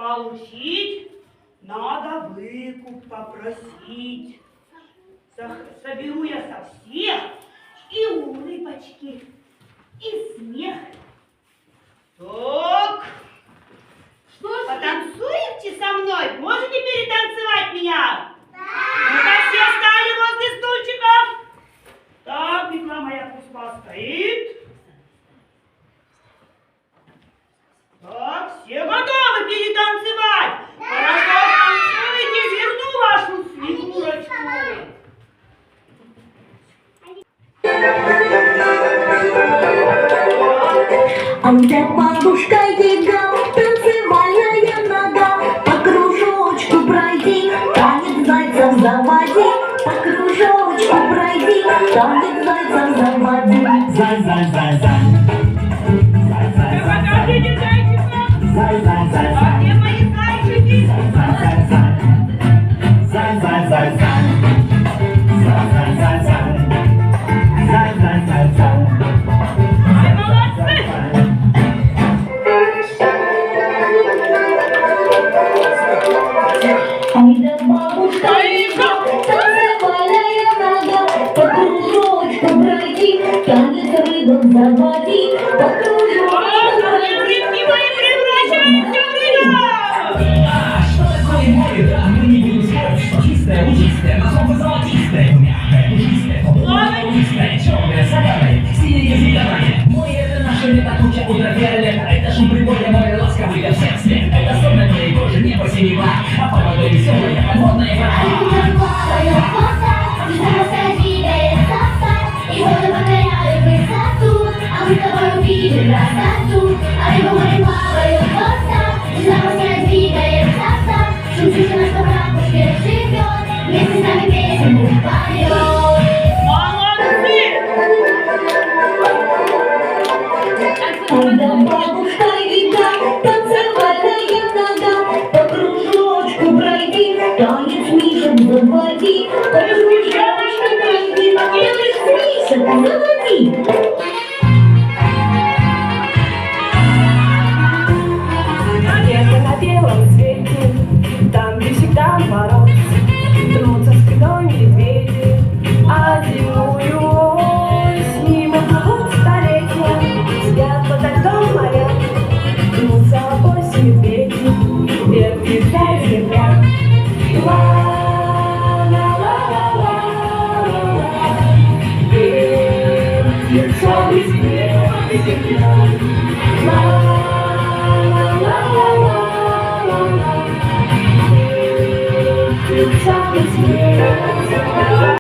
получить, надо выкуп попросить. Соберу я со всех и улыбочки, и смех. Так, Что ж, потанцуете со мной? Можете перетанцевать меня? Ну-ка, все стали возле стульчиков. Так, метла моя пусть постоит. Так, все готовы перетанцевать? Хорошо, танцуйте, верну вашу снегурочку. А у тебя бабушка Яга, танцевальная нога, по кружочку пройди, танец зайцев заводи, по кружочку пройди, танец зайцев заводи. Зай, зай, зай, зай. Зай, зай, зай, Покажите зайчика. зай, зай, зай, А зай. где мои зайчики? Зай, зай, зай. Зай, зай, зай, зай. Зай, зай, зай, зай. Зай, зай, зай, зай. Ай, молодцы! Ай да бабушка Яга, танцевальная нога, по кружочку пройди, танец рыбок заводи, по кружочку пройди. Мои превращаемся в рыбок! Что такое море? Да, мы не будем спорить, что чистое, лучистое, на солнце золотистое, мягкое, пушистое, лучистое, черное, соленое, синее, зеленое. Море — это наше лето, туча, ультрафиолета, это шум прибоя, море ласковый для всех свет, это сон на твоей коже, небо синева, а погода веселая, подводная вода. Молодцы! Ай да бабушка Яга, танцевальная нога, по кружочку пройди, танец мишек заводи, по кружочку пройди, танец мишек заводи. Где-то на белом свете, там, где всегда мороз, трутся спиной медведи, а зимою осень плывут столетия, спят под льдом моря, трутся осень медведи, вертится земля. Вертится земля. It's always here.